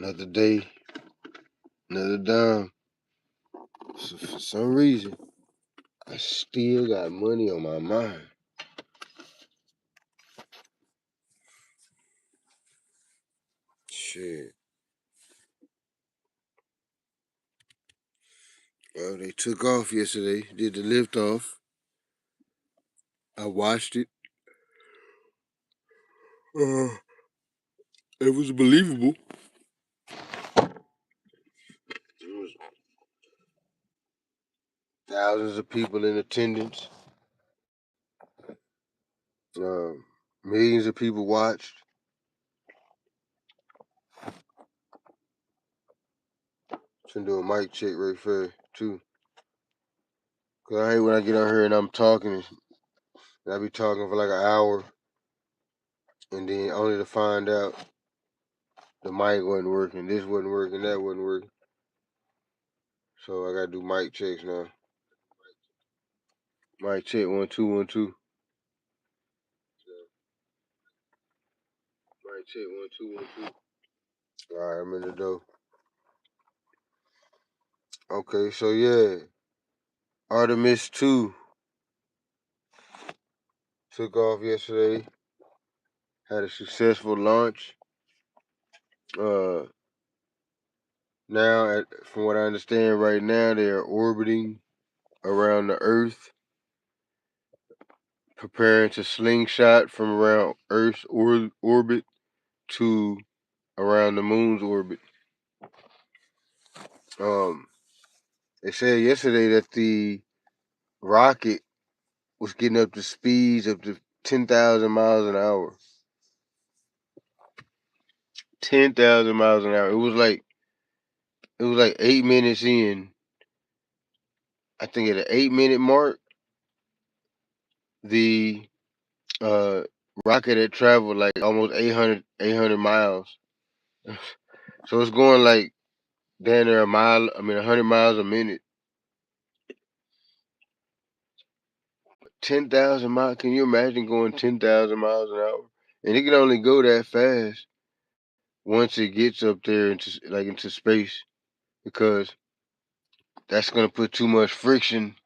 Another day, another dime. So for some reason, I still got money on my mind. Shit. Well, they took off yesterday, did the lift off. I watched it. Uh, it was believable. There was thousands of people in attendance. Uh, Millions of people watched. Should do a mic check right there too. Cause I hate when I get on here and I'm talking, and I be talking for like an hour, and then only to find out the mic wasn't working, this wasn't working, that wasn't working. So I gotta do mic checks now. Mic check 1 2 1 2. Mic check 1 2 1 2. All right, I'm in the door. Okay, so yeah, Artemis 2 took off yesterday. Had a successful launch. Uh, Now, from what I understand, right now they are orbiting around the Earth, preparing to slingshot from around Earth's orbit to around the Moon's orbit. Um, they said yesterday that the rocket was getting up to speeds up to 10,000 miles an hour. 10,000 miles an hour. It was like 8 minutes in. I think at the 8 minute mark, the uh, rocket had traveled like almost 800 miles. So it's going like down there 100 miles a minute. 10,000 miles. Can you imagine going 10,000 miles an hour? And it can only go that fast once it gets up there into space, because that's gonna put too much friction,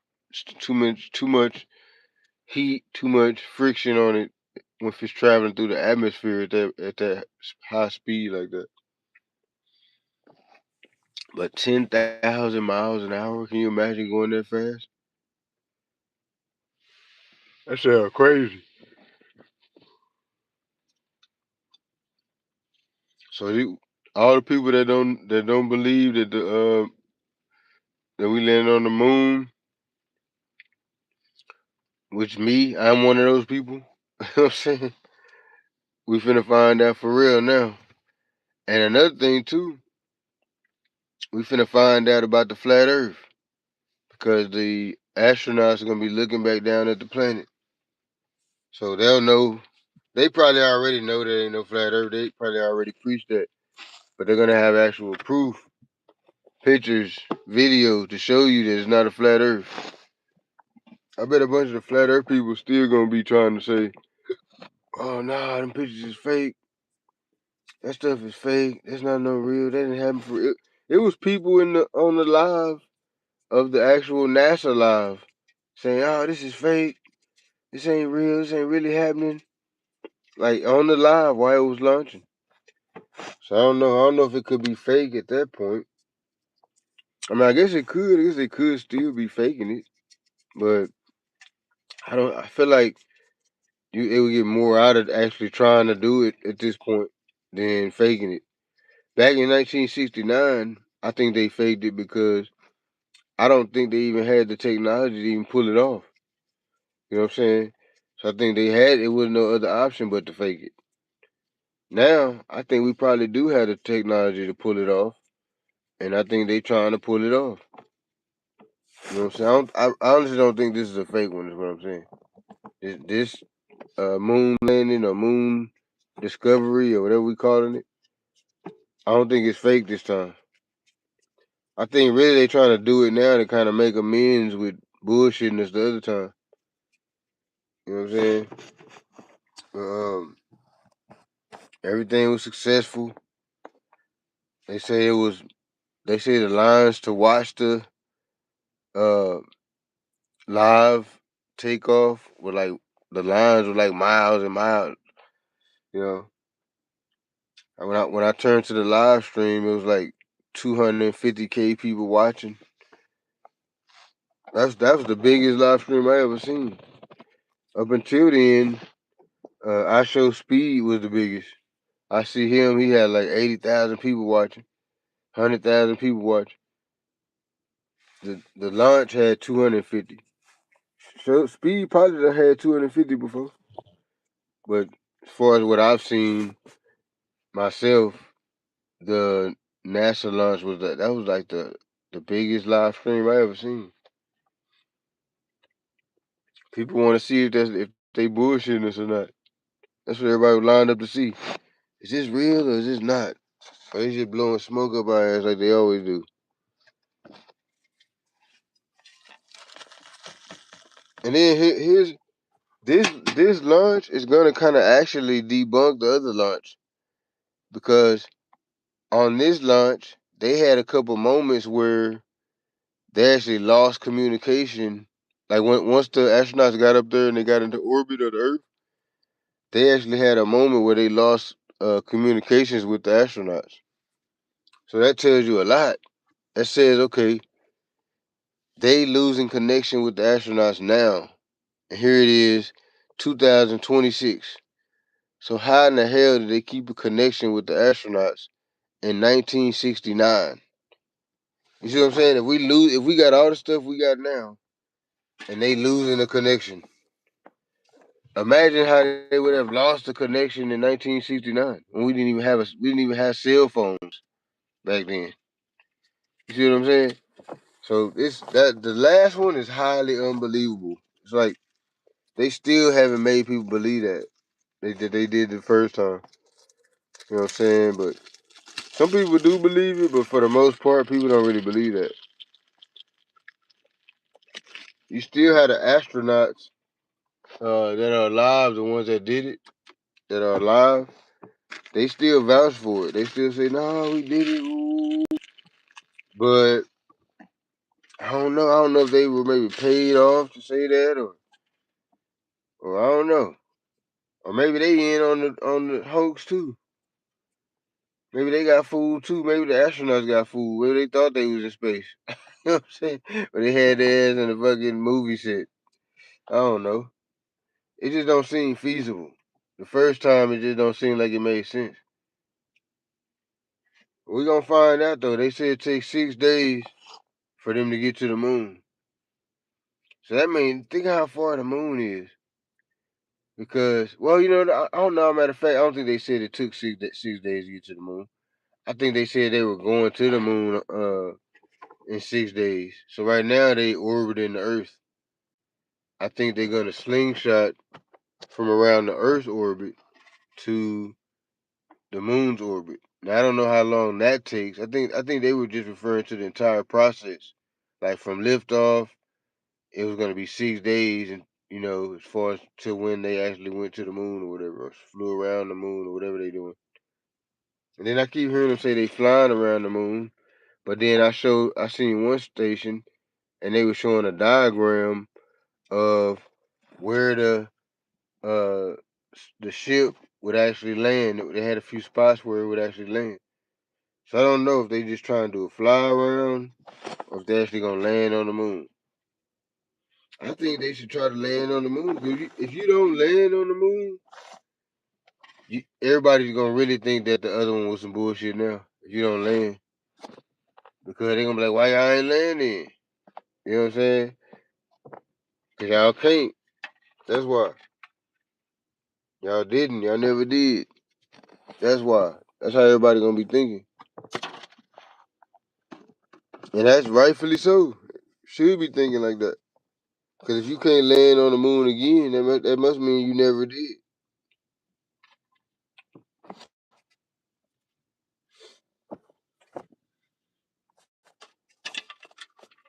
too much heat, too much friction on it if it's traveling through the atmosphere at that high speed like that. But 10,000 miles an hour, can you imagine going that fast? That sounds crazy. So all the people that don't believe that we land on the moon, which I'm one of those people. You know what I'm saying? We finna find out for real now. And another thing too, we finna find out about the flat Earth, because the astronauts are gonna be looking back down at the planet, so they'll know. They probably already know there ain't no flat Earth. They probably already preached that, but they're gonna have actual proof, pictures, videos to show you that it's not a flat Earth. I bet a bunch of the flat Earth people still gonna be trying to say, "Oh nah, them pictures is fake. That stuff is fake. That's not no real. That didn't happen for it." It was people on the live of the actual NASA live saying, "Oh, this is fake. This ain't real. This ain't really happening." Like on the live while it was launching. So I don't know. I don't know if it could be fake at that point. I mean, I guess it could. I guess they could still be faking it, but I don't. I feel like it would get more out of actually trying to do it at this point than faking it. Back in 1969, I think they faked it because I don't think they even had the technology to even pull it off. You know what I'm saying? So I think they had it was no other option but to fake it. Now I think we probably do have the technology to pull it off, and I think they trying to pull it off. You know what I'm saying? I honestly don't think this is a fake one. Is what I'm saying. This moon landing or moon discovery or whatever we calling it, I don't think it's fake this time. I think really they trying to do it now to kind of make amends with bullshitting us the other time. You know what I'm saying? Um, Everything was successful. They say it was. They say the lines to watch the uh live takeoff were like the lines were like miles and miles. You know, and when I turned to the live stream, it was like 250K people watching. That was the biggest live stream I ever seen. Up until then, I Show Speed was the biggest. I see him. He had like 80,000 people watching, 100,000 people watching. The launch had 250. So Speed probably done had 250 before. But as far as what I've seen myself, the NASA launch was that was like the biggest live stream I ever seen. People want to see if they bullshitting us or not. That's what everybody was lined up to see. Is this real or is this not? Or they just blowing smoke up our ass like they always do. And then here's this launch is gonna kind of actually debunk the other launch because on this launch they had a couple moments where they actually lost communication. Like once the astronauts got up there and they got into orbit of the Earth, they actually had a moment where they lost communications with the astronauts. So that tells you a lot. That says, okay, they losing connection with the astronauts now. And here it is, 2026. So how in the hell did they keep a connection with the astronauts in 1969? You see what I'm saying? If we got all the stuff we got now, and they losing the connection, imagine how they would have lost the connection in 1969 when we didn't even have cell phones back then. You see what I'm saying? So the last one is highly unbelievable. It's like they still haven't made people believe that they did the first time. You know what I'm saying? But some people do believe it, but for the most part, people don't really believe that. You still have the astronauts that are alive, the ones that did it, that are alive. They still vouch for it. They still say, "No, we did it." Ooh. But I don't know. I don't know if they were maybe paid off to say that, or I don't know, or maybe they in on the hoax too. Maybe they got fooled too. Maybe the astronauts got fooled. Maybe they thought they was in space. You know what I'm saying? But they had their ass in the fucking movie set. I don't know. It just don't seem feasible. The first time, it just don't seem like it made sense. We're gonna find out though. They said it takes 6 days for them to get to the moon. So that means think how far the moon is. Because, well, I don't know. Matter of fact, I don't think they said it took 6 days to get to the moon. I think they said they were going to the moon in 6 days. So right now they orbiting the Earth. I think they're gonna slingshot from around the Earth's orbit to the moon's orbit. Now I don't know how long that takes. I think they were just referring to the entire process, like from liftoff. It was gonna be 6 days, and as far as to when they actually went to the moon or whatever, or flew around the moon or whatever they doing. And then I keep hearing them say they flying around the moon, but then I seen one station, and they were showing a diagram of where uh the ship would actually land. They had a few spots where it would actually land. So I don't know if they just trying to do a fly around or if they actually gonna land on the moon. I think they should try to land on the moon. If you don't land on the moon, everybody's gonna really think that the other one was some bullshit now. If you don't land, because they gonna be like, "Why y'all ain't landing?" You know what I'm saying? Cause y'all can't. That's why y'all didn't. Y'all never did. That's why. That's how everybody gonna be thinking, and that's rightfully so. Should be thinking like that. Because if you can't land on the moon again, that must mean you never did.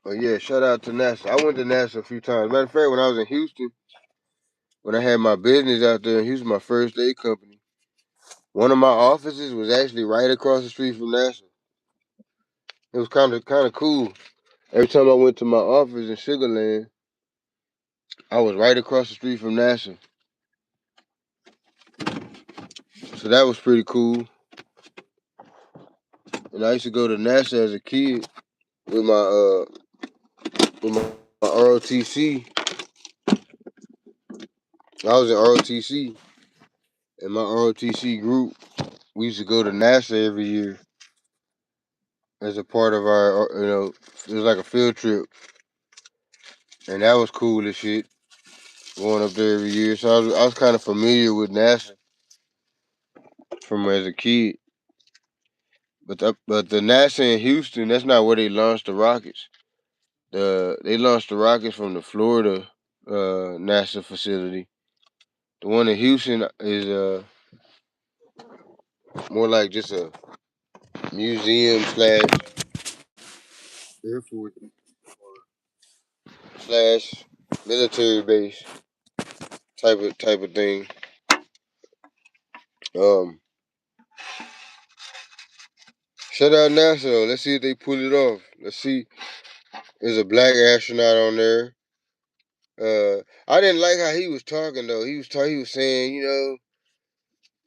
But yeah, shout out to NASA. I went to NASA a few times. Matter of fact, when I was in Houston, when I had my business out there in Houston, my first aid company, one of my offices was actually right across the street from NASA. It was kind of cool. Every time I went to my office in Sugarland, I was right across the street from NASA, so that was pretty cool. And I used to go to NASA as a kid with my ROTC. I was in ROTC, and my ROTC group, we used to go to NASA every year as a part of our, it was like a field trip, and that was cool as shit. Going up there every year, so I was kind of familiar with NASA from as a kid. But the NASA in Houston, that's not where they launched the rockets. They launched the rockets from the Florida NASA facility. The one in Houston is more like just a museum slash airport slash military base type of thing. Um, Shout out NASA though. Let's see if they pull it off. Let's see. There's a black astronaut on there. I didn't like how he was talking though. He was saying,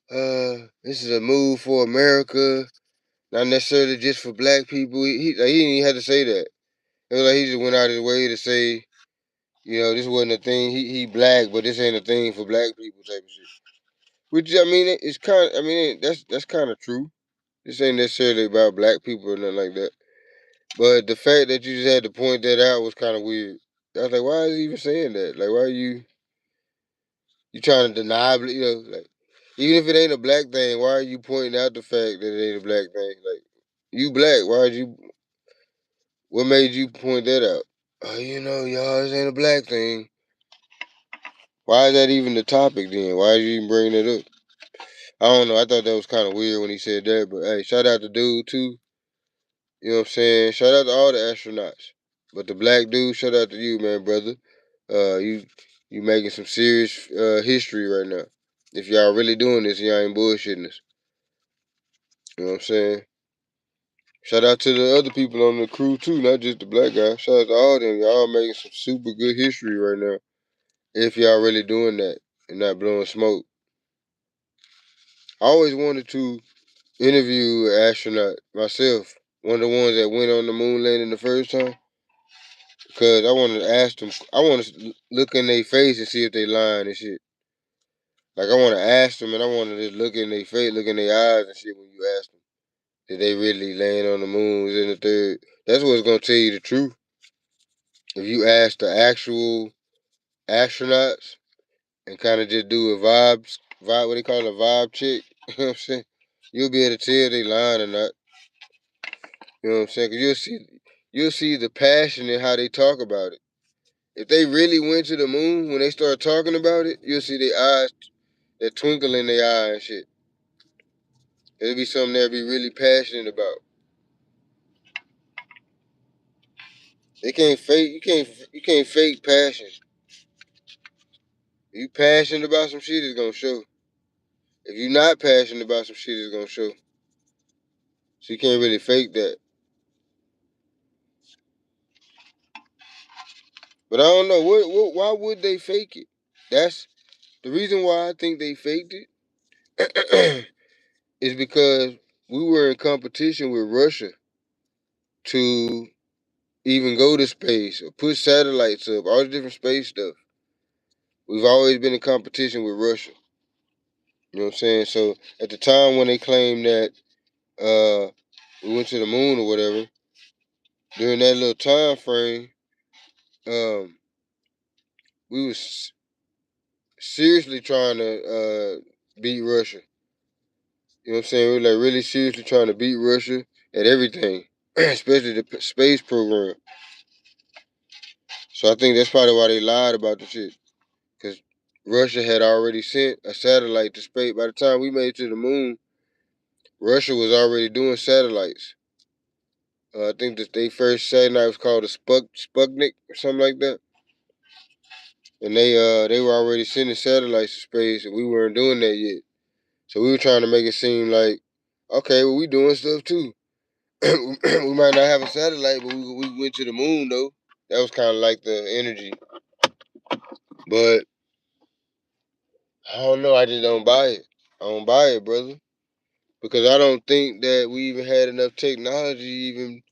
this is a move for America, not necessarily just for black people. He didn't even have to say that. It was like he just went out of his way to say, this wasn't a thing. He black, but this ain't a thing for black people type of shit. Which I mean, it's kind. I mean, that's kind of true. This ain't necessarily about black people or nothing like that. But the fact that you just had to point that out was kind of weird. I was like, why is he even saying that? Like, why are you trying to deny? Like, even if it ain't a black thing, why are you pointing out the fact that it ain't a black thing? Like, you black. What made you point that out? Oh, y'all, this ain't a black thing. Why is that even the topic then? Why are you even bringing it up? I don't know. I thought that was kind of weird when he said that. But hey, shout out to dude too. You know what I'm saying? Shout out to all the astronauts. But the black dude, shout out to you, man, brother. You making some serious history right now. If y'all really doing this, y'all ain't bullshitting us. You know what I'm saying? Shout out to the other people on the crew too, not just the black guy. Shout out to all them. Y'all making some super good history right now. If y'all really doing that and not blowing smoke. I always wanted to interview an astronaut myself. One of the ones that went on the moon landing the first time. Because I want to ask them, I want to look in their face and see if they lying and shit. Like, I want to ask them and I want to just look in their face, look in their eyes and shit when you ask them. Did they really land on the moon? Was in the third? That's what's going to tell you the truth. If you ask the actual astronauts and kind of just do a what they call it, a vibe check, you know what I'm saying? You'll be able to tell they lying or not. You know what I'm saying? Because you'll see the passion in how they talk about it. If they really went to the moon, when they start talking about it, you'll see their eyes, that twinkle in their eye and shit. It'll be something they'll be really passionate about. They can't fake. You can't fake passion. If you passionate about some shit, it's gonna show. If you're not passionate about some shit, it's gonna show. So you can't really fake that. But I don't know why would they fake it? That's the reason why I think they faked it is because we were in competition with Russia to even go to space or put satellites up, all the different space stuff. We've always been in competition with Russia. You know what I'm saying? So at the time when they claimed that we went to the moon or whatever, during that little time frame, um, we was seriously trying to beat Russia. You know what I'm saying? We were like really seriously trying to beat Russia at everything, especially the space program. So I think that's probably why they lied about the shit. Because Russia had already sent a satellite to space. By the time we made it to the moon, Russia was already doing satellites. I think that they first satellite was called a Sputnik or something like that. And they were already sending satellites to space, and we weren't doing that yet. So we were trying to make it seem like, okay, well, we doing stuff too. we might not have a satellite, but we went to the moon though. That was kind of like the energy. But I don't know. I just don't buy it. I don't buy it, brother, because I don't think that we even had enough technology, even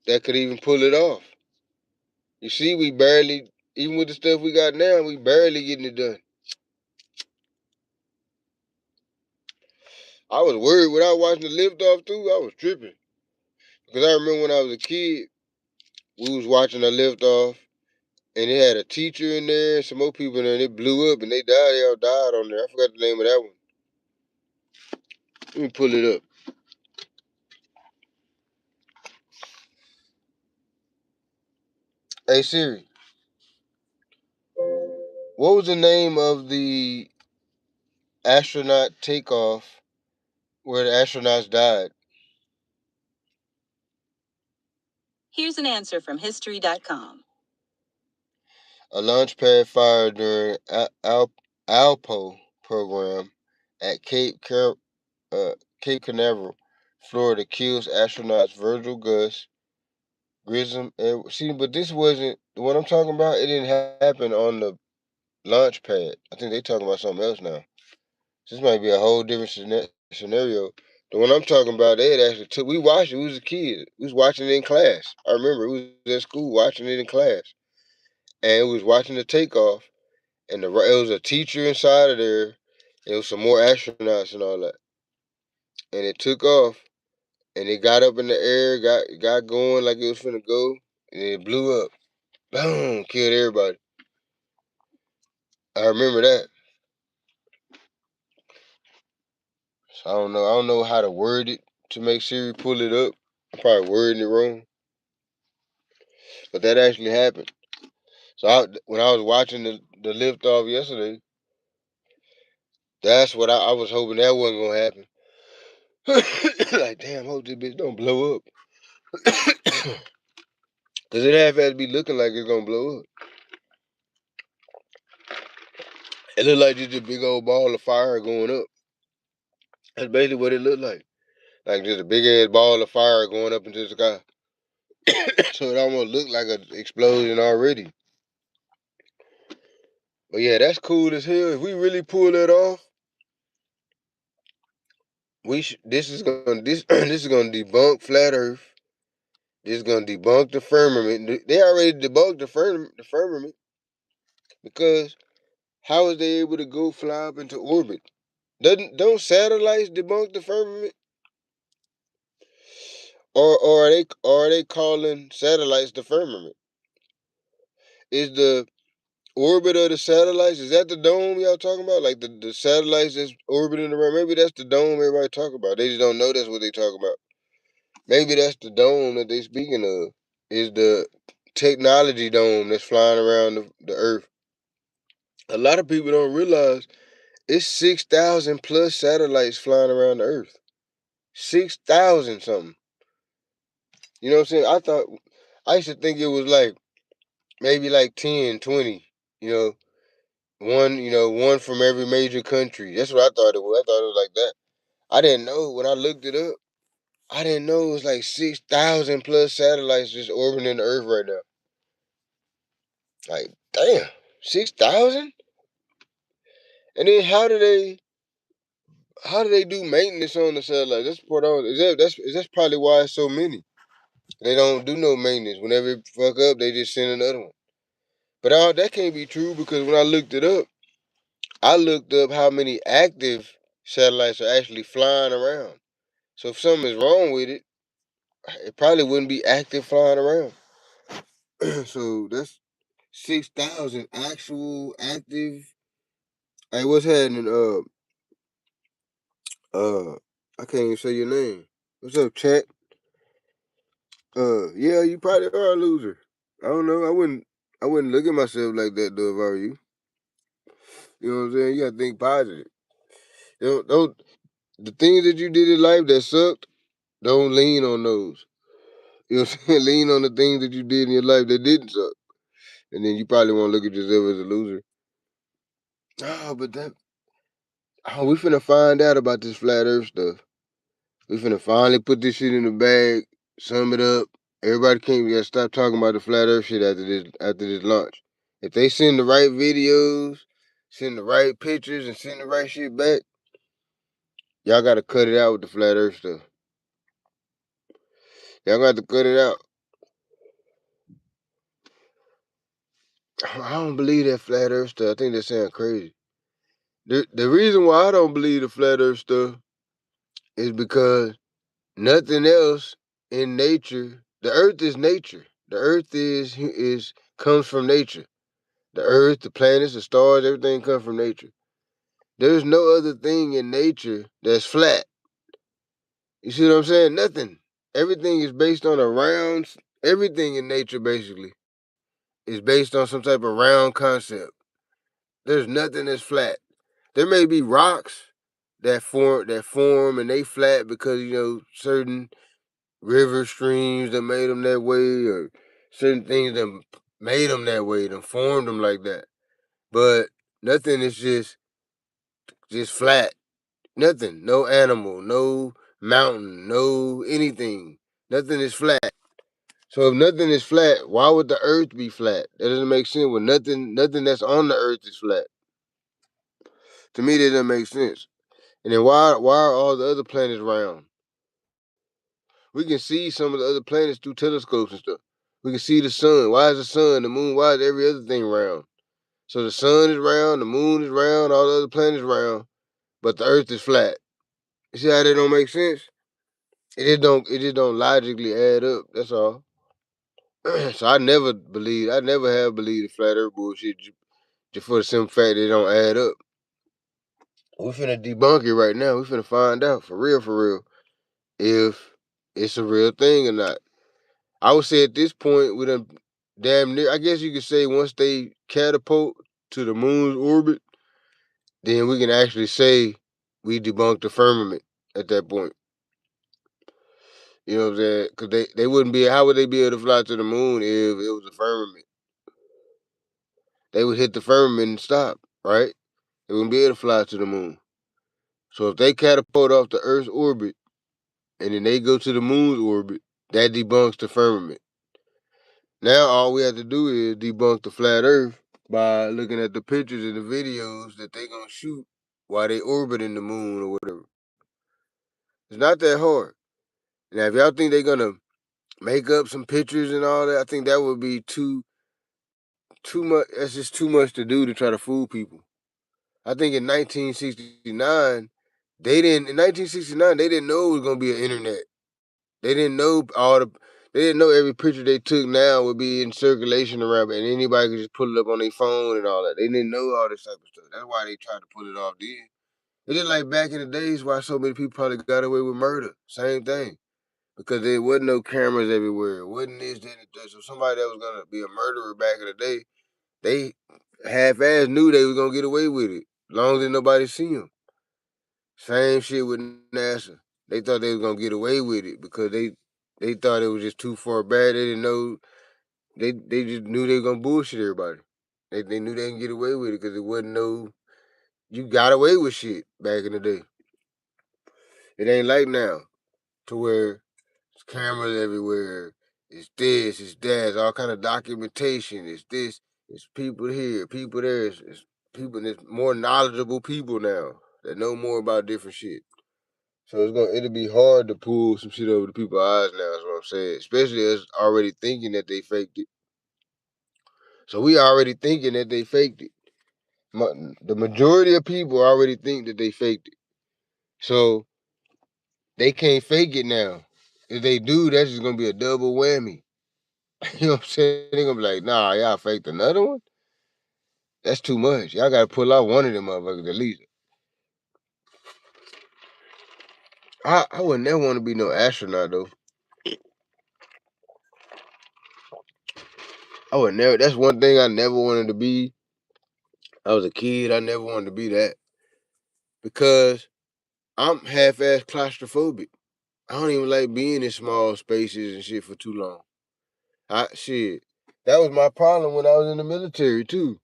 that could even pull it off. You see, we barely, even with the stuff we got now, we barely getting it done. I was worried without watching the lift off too. I was tripping because I remember when I was a kid, we was watching the lift off, and it had a teacher in there and some more people in there, and it blew up and they died. They all died on there. I forgot the name of that one. Let me pull it up. Hey Siri, what was the name of the astronaut takeoff where the astronauts died? Here's an answer from history.com. A launch pad fire during Alpo program at Cape Canaveral, Florida, kills astronauts Virgil Gus Grissom. See, but this wasn't the one I'm talking about. It didn't happen on the launch pad. I think they talking about something else now. This might be a whole different scenario. The one I'm talking about, they had actually took. We watched it. We was a kid. We was watching it in class. I remember we was at school watching it in class, and we was watching the takeoff. And it was a teacher inside of there. It was some more astronauts and all that. And it took off, and it got up in the air, got going like it was finna go, and it blew up. Boom, killed everybody. I remember that. So I don't know. I don't know how to word it to make Siri pull it up. I'm probably wording it wrong, but that actually happened. So when I was watching the lift off yesterday, that's what I was hoping that wasn't gonna happen. Like, damn, hope this bitch don't blow up. Cause it half had to be looking like it's gonna blow up. It looked like just a big old ball of fire going up. That's basically what it looked like. Like just a big ass ball of fire going up into the sky. So it almost looked like an explosion already. But yeah, that's cool as hell. If we really pull that off, this is gonna debunk flat Earth. This is gonna debunk the firmament. They already debunked the firmament because how is they able to go fly up into orbit? Don't satellites debunk the firmament? Or are they calling satellites the firmament? Is the orbit of the satellites, is that the dome y'all talking about? Like the satellites that's orbiting around? Maybe that's the dome everybody talk about. They just don't know that's what they talk about. Maybe that's the dome that they speaking of. Is the technology dome that's flying around the earth. A lot of people don't realize it's 6,000 plus satellites flying around the earth. 6,000 something. You know what I'm saying? I used to think it was like maybe like 10, 20, you know, one from every major country. That's what I thought it was. I thought it was like that. I didn't know when I looked it up. I didn't know it was like 6,000 plus satellites just orbiting the Earth right now. Like, damn, 6,000? And then how do they do maintenance on the satellites? That's what I was, that's probably why it's so many. They don't do no maintenance. Whenever it fuck up, they just send another one. But all that can't be true because when I looked it up, I looked up how many active satellites are actually flying around. So if something is wrong with it, it probably wouldn't be active flying around. So that's 6,000 actual active. Hey, what's happening? I can't even say your name. What's up, chat? Yeah, you probably are a loser. I don't know. I wouldn't look at myself like that though if I were you. You know what I'm saying? You gotta think positive. Don't the things that you did in life that sucked. Don't lean on those. You know what I'm saying? Lean on the things that you did in your life that didn't suck. And then you probably won't look at yourself as a loser. Oh, but we finna find out about this flat earth stuff. We finna finally put this shit in the bag, sum it up. Everybody can't gotta stop talking about the flat earth shit after this launch. If they send the right videos, send the right pictures, and send the right shit back, y'all gotta cut it out with the flat earth stuff. Y'all got to cut it out. I don't believe that flat earth stuff. I think that sounds crazy. The reason why I don't believe the flat earth stuff is because nothing else in nature. The earth is nature. The earth is comes from nature. The earth, the planets, the stars, everything comes from nature. There's no other thing in nature that's flat. You see what I'm saying? Nothing. Everything is based on a round. Everything in nature basically is based on some type of round concept. There's nothing that's flat. There may be rocks that form and they flat because certain river streams that made them that way, or certain things that made them that way, that formed them like that. But nothing is just flat. Nothing. No animal. No mountain. No anything. Nothing is flat. So if nothing is flat, why would the earth be flat? That doesn't make sense. When nothing that's on the earth is flat. To me, that doesn't make sense. And then why are all the other planets round? We can see some of the other planets through telescopes and stuff. We can see the sun. Why is the sun, the moon, why is every other thing round? So the sun is round, the moon is round, all the other planets round, but the earth is flat. You see how that don't make sense? It just don't logically add up. That's all. So I never have believed the flat earth bullshit just for the simple fact that it don't add up. We finna debunk it right now. We finna find out for real, if it's a real thing or not. I would say at this point, we done damn near. I guess you could say once they catapult to the moon's orbit, then we can actually say we debunked the firmament at that point. You know what I'm saying? Because they wouldn't be. How would they be able to fly to the moon if it was a firmament? They would hit the firmament and stop, right? They wouldn't be able to fly to the moon. So if they catapult off the Earth's orbit and then they go to the moon's orbit, that debunks the firmament. Now all we have to do is debunk the flat Earth by looking at the pictures and the videos that they gonna shoot while they orbiting the moon or whatever. It's not that hard. Now if y'all think they're gonna make up some pictures and all that, I think that would be too much. That's just too much to do to try to fool people. I think in 1969 they didn't know it was gonna be an internet. They didn't know they didn't know every picture they took now would be in circulation around, and anybody could just pull it up on their phone and all that. They didn't know all this type of stuff. That's why they tried to pull it off then. It's just like back in the days why so many people probably got away with murder. Same thing. Because there wasn't no cameras everywhere. It wasn't this, that, and that. So somebody that was gonna be a murderer back in the day, they half-ass knew they was gonna get away with it. As long as nobody see them. Same shit with NASA. They thought they was gonna get away with it because they thought it was just too far back. They didn't know they just knew they were gonna bullshit everybody. They knew they didn't get away with it because it wasn't no you got away with shit back in the day. It ain't like now to where it's cameras everywhere. It's this, it's that, it's all kind of documentation. It's this, it's people here, people there. It's people. There's more knowledgeable people now that know more about different shit. So it'll be hard to pull some shit over the people's eyes now, is what I'm saying. Especially us already thinking that they faked it. So we already thinking that they faked it. The majority of people already think that they faked it. So they can't fake it now. If they do, that's just gonna be a double whammy. You know what I'm saying? They're gonna be like, nah, y'all faked another one? That's too much. Y'all gotta pull out one of them motherfuckers at least. I would never want to be no astronaut though. I would never. That's one thing I never wanted to be. I was a kid. I never wanted to be that because I'm half-ass claustrophobic. I don't even like being in small spaces and shit for too long. Shit. That was my problem when I was in the military too.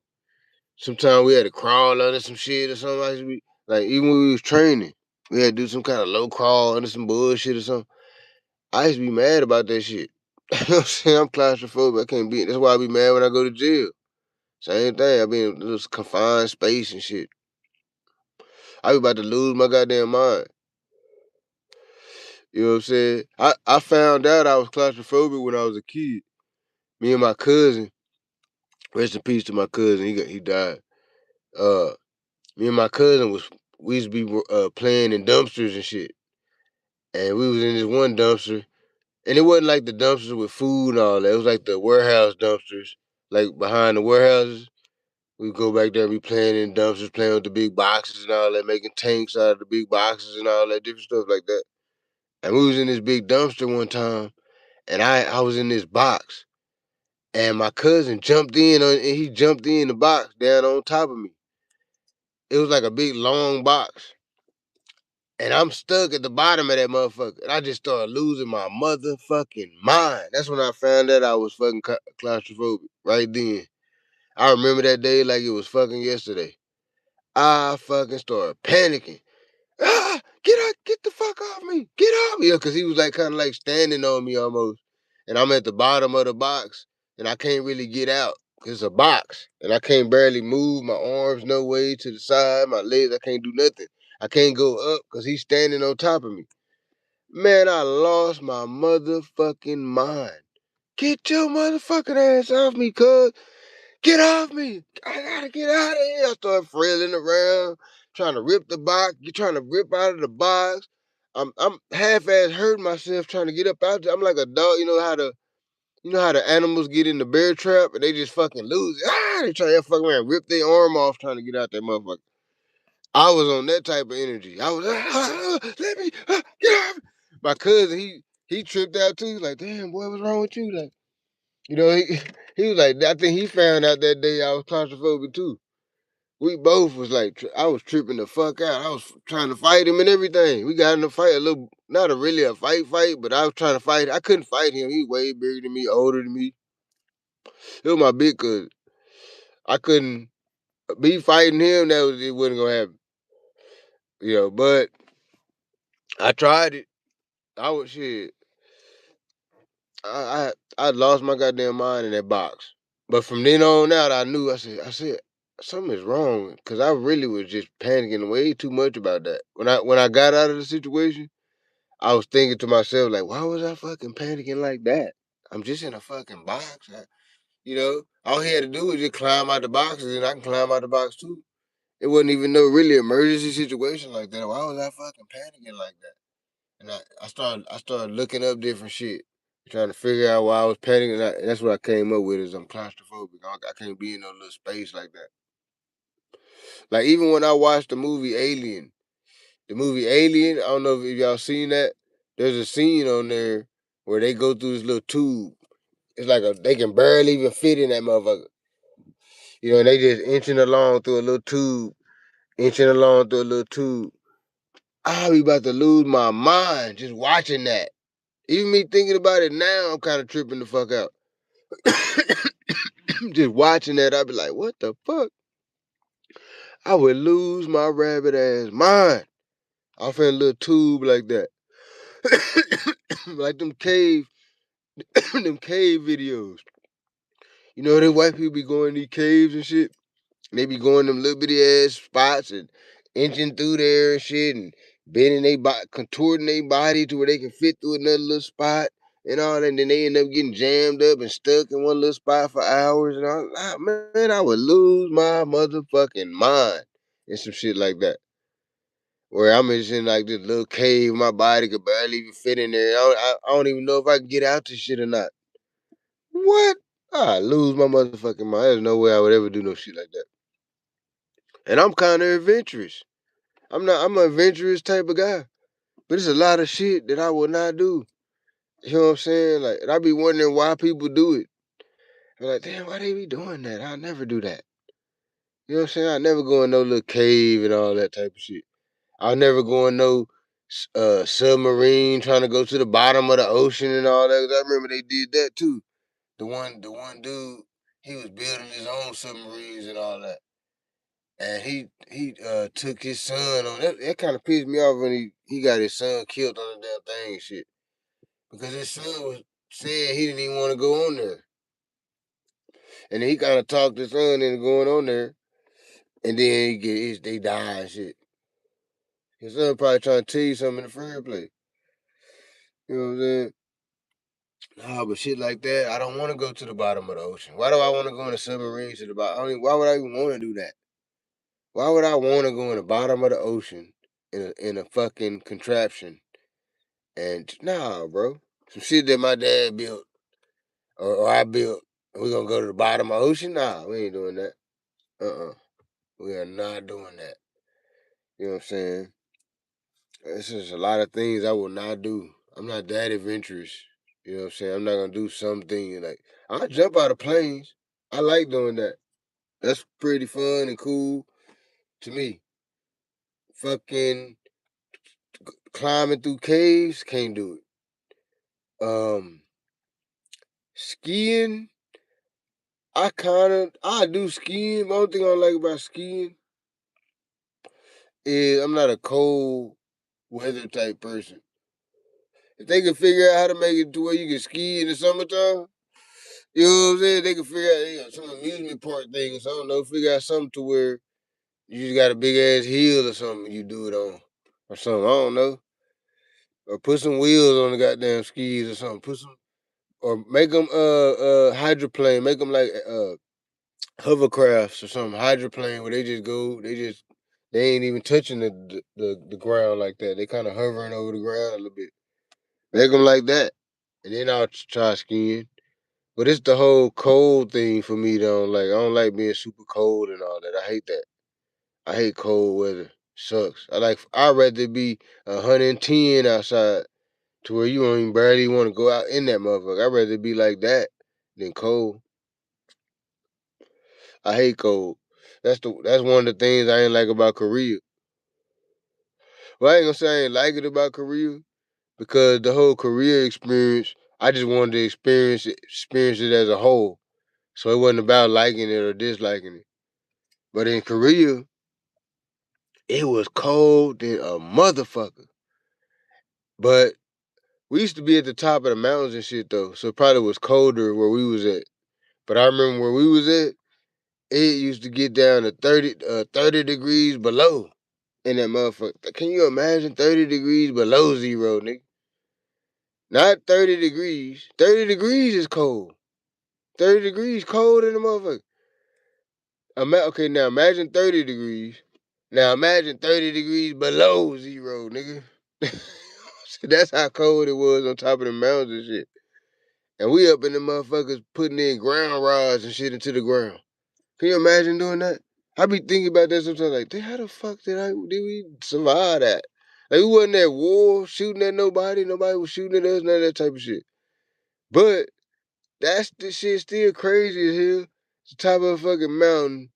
Sometimes we had to crawl under some shit or something like even when we was training. We had to do some kind of low crawl under some bullshit or something. I used to be mad about that shit. You know what I'm saying? I'm claustrophobic. I can't be. That's why I be mad when I go to jail. Same thing. I be in this confined space and shit. I be about to lose my goddamn mind. You know what I'm saying? I found out I was claustrophobic when I was a kid. Me and my cousin, rest in peace to my cousin, he died. Uh, Me and my cousin we used to be playing in dumpsters and shit. And we was in this one dumpster, and it wasn't like the dumpsters with food and all that. It was like the warehouse dumpsters, like behind the warehouses. We go back there and be playing in dumpsters, playing with the big boxes and all that, making tanks out of the big boxes and all that different stuff like that. And we was in this big dumpster one time, and I was in this box, and my cousin jumped in and he jumped in the box down on top of me. It was like a big long box. And I'm stuck at the bottom of that motherfucker. And I just started losing my motherfucking mind. That's when I found out I was fucking claustrophobic. Right then. I remember that day like it was fucking yesterday. I fucking started panicking. Ah, get the fuck off me. Get off me. Yeah, cause he was like kind of like standing on me almost. And I'm at the bottom of the box and I can't really get out. Cause it's a box. And I can't barely move my arms no way to the side, my legs, I can't do nothing. I can't go up because he's standing on top of me. Man, I lost my motherfucking mind. Get your motherfucking ass off me, cuz. Get off me. I gotta get out of here. I started flailing around, trying to rip the box. You're trying to rip out of the box. I'm half-ass hurting myself trying to get up out there. I'm like a dog. You know how the animals get in the bear trap and they just fucking lose it. They try to fuck around, rip their arm off trying to get out that motherfucker. I was on that type of energy. I was let me get off. My cousin, he tripped out too. He's like, damn boy, what's wrong with you? Like, he he was like, I think he found out that day I was claustrophobic too. We both was like, I was tripping the fuck out. I was trying to fight him and everything. We got in a fight, a little, not a really a fight, but I was trying to fight. I couldn't fight him. He way bigger than me, older than me. It was my big cousin. I couldn't be fighting him. It wasn't gonna happen. But I tried it. I was shit. I lost my goddamn mind in that box. But from then on out, I said something is wrong because I really was just panicking way too much about that. When I got out of the situation, I was thinking to myself like, why was I fucking panicking like that? I'm just in a fucking box. All he had to do was just climb out the boxes, and I can climb out the box too. It wasn't even no really emergency situation like that. Why was I fucking panicking like that? And I started looking up different shit, trying to figure out why I was panicking. And that's what I came up with is I'm claustrophobic. I can't be in no little space like that. Like even when I watched the movie Alien, I don't know if y'all seen that. There's a scene on there where they go through this little tube. It's like they can barely even fit in that motherfucker. And they just inching along through a little tube, inching along through a little tube. I'll be about to lose my mind just watching that. Even me thinking about it now, I'm kind of tripping the fuck out. Just watching that, I'd be like, what the fuck? I would lose my rabbit ass mind off in a little tube like that. Like them them cave videos. Them white people be going to these caves and shit. And they be going them little bitty ass spots and inching through there and shit and bending they body, contorting their body to where they can fit through another little spot and all that. And then they end up getting jammed up and stuck in one little spot for hours and all. Man, I would lose my motherfucking mind and some shit like that. Where I'm just in like this little cave, my body could barely even fit in there. I don't even know if I can get out this shit or not. What? I lose my motherfucking mind. There's no way I would ever do no shit like that. And I'm kind of adventurous. I'm an adventurous type of guy. But it's a lot of shit that I would not do. You know what I'm saying? Like, and I be wondering why people do it. I'm like, damn, why they be doing that? I'll never do that. You know what I'm saying? I never go in no little cave and all that type of shit. I'll never go in no submarine trying to go to the bottom of the ocean and all that. I remember they did that too. The one dude, he was building his own submarines and all that. and he took his son on that. That kind of pissed me off when he got his son killed on the damn thing and shit, because his son was saying he didn't even want to go on there, and then he kind of talked his son into going on there, and then they die and shit. His son probably trying to tell you something in the first place. You know what I'm saying? Nah, but shit like that, I don't want to go to the bottom of the ocean. Why do I want to go in a submarine to the bottom? I mean, why would I even want to do that? Why would I want to go in the bottom of the ocean in a fucking contraption? And nah, bro, some shit that my dad built or I built, we gonna go to the bottom of the ocean? Nah, we ain't doing that. We are not doing that. You know what I'm saying? It's just a lot of things I will not do. I'm not that adventurous. You know what I'm saying? I'm not gonna do something like I jump out of planes. I like doing that. That's pretty fun and cool to me. Fucking climbing through caves, can't do it. Skiing, I do skiing. The only thing I don't like about skiing is I'm not a cold weather type person. If they can figure out how to make it to where you can ski in the summertime, you know what I'm saying? They can figure out some amusement park thing or something. They'll figure out something to where you just got a big ass hill or something you do it on. Or something. I don't know. Or put some wheels on the goddamn skis or something. Put some or make them hydroplane. Make them like hovercrafts or something. Hydroplane where they just go. They ain't even touching the ground like that. They kind of hovering over the ground a little bit. Make them like that, and then I'll try skiing. But it's the whole cold thing for me. Though, like I don't like being super cold and all that. I hate that. I hate cold weather. Sucks. I'd rather be 110 outside to where you don't even barely want to go out in that motherfucker. I'd rather be like that than cold. I hate cold. That's one of the things I ain't like about Korea. Well, I ain't gonna say I ain't like it about Korea because the whole Korea experience, I just wanted to experience it as a whole. So it wasn't about liking it or disliking it. But in Korea, it was cold than a motherfucker. But we used to be at the top of the mountains and shit though, so it probably was colder where we was at. But I remember where we was at, it used to get down to 30 degrees below in that motherfucker. Can you imagine 30 degrees below zero, nigga? Not 30 degrees. 30 degrees is cold. 30 degrees cold in the motherfucker. Okay, now imagine 30 degrees. Now imagine 30 degrees below zero, nigga. That's how cold it was on top of the mountains and shit. And we up in the motherfuckers putting in ground rods and shit into the ground. Can you imagine doing that? I be thinking about that sometimes, like, how the fuck did we survive that? Like, we wasn't at war, shooting at nobody. Nobody was shooting at us, none of that type of shit. But that's the shit still crazy as hell. It's the top of a fucking mountain,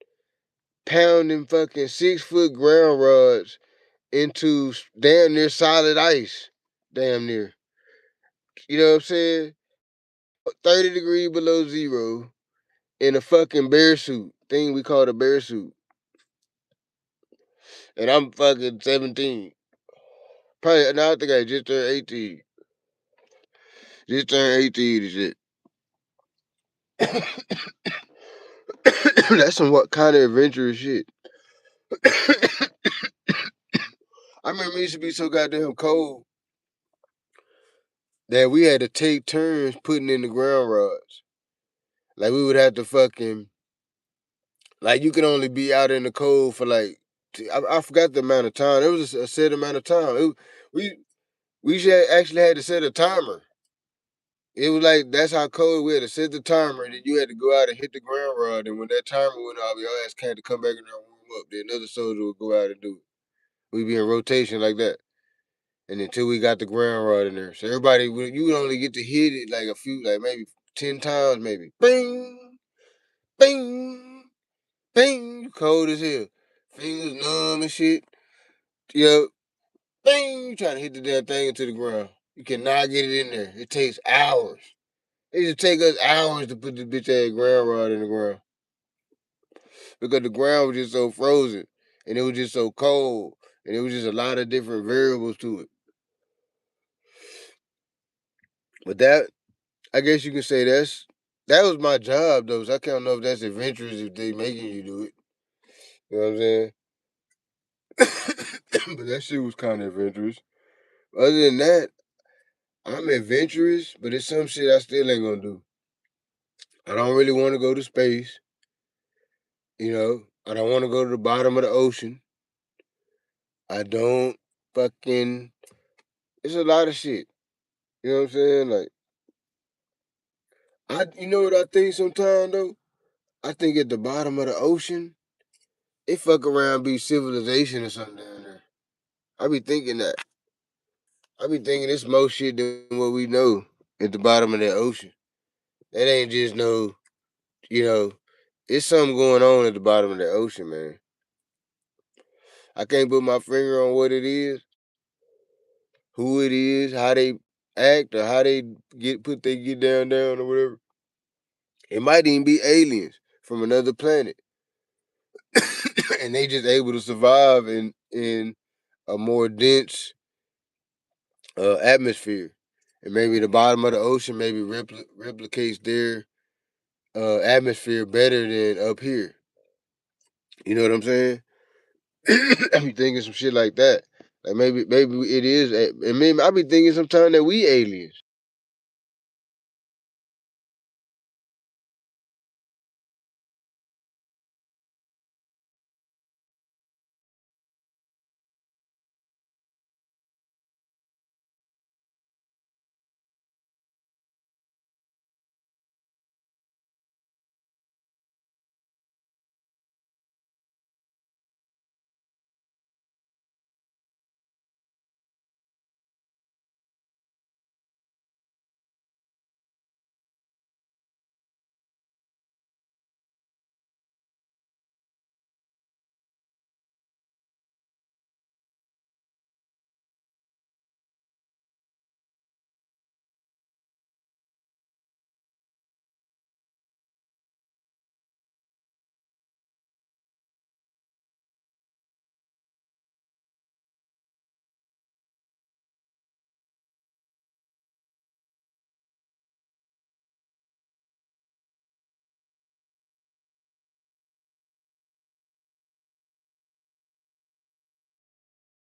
pounding fucking 6-foot ground rods into damn near solid ice. Damn near. You know what I'm saying? 30 degrees below zero in a fucking bear suit. Thing we call a bear suit. And I'm fucking 17. Probably now I think I just turned 18. Just turned 18 and shit. That's some what kind of adventurous shit. I remember it used to be so goddamn cold that we had to take turns putting in the ground rods. Like we would have to fucking like you could only be out in the cold for like I forgot the amount of time. It was a set amount of time. We actually had to set a timer. It was like that's how cold we had to set the timer, and then you had to go out and hit the ground rod. And when that timer went off, your ass had to come back in there and warm up. Then another soldier would go out and do it. We'd be in rotation like that, and until we got the ground rod in there, so everybody you would only get to hit it like a few, like maybe 10 times, maybe. Bing, bing, bing. Cold as hell, fingers numb and shit. Yo, bing. You trying to hit the damn thing into the ground. You cannot get it in there. It takes hours. It used to take us hours to put the bitch ass ground rod in the ground. because the ground was just so frozen and it was just so cold and it was just a lot of different variables to it. But that, I guess you can say that was my job though. So I can't know if that's adventurous if they making you do it. You know what I'm saying? But that shit was kind of adventurous. Other than that, I'm adventurous, but it's some shit I still ain't gonna do. I don't really want to go to space. You know, I don't want to go to the bottom of the ocean. I don't fucking. It's a lot of shit. You know what I'm saying? Like, you know what I think sometimes though? I think at the bottom of the ocean, it fuck around be civilization or something down there. I be thinking that. I be thinking it's more shit than what we know at the bottom of that ocean. That ain't just no, you know, it's something going on at the bottom of the ocean, man. I can't put my finger on what it is, who it is, how they act, or how they get down or whatever. It might even be aliens from another planet, and they just able to survive in a more dense atmosphere, and maybe the bottom of the ocean maybe replicates their atmosphere better than up here. You know what I'm saying? I be thinking some shit like that. Like maybe it is, and maybe I be thinking sometimes that we aliens.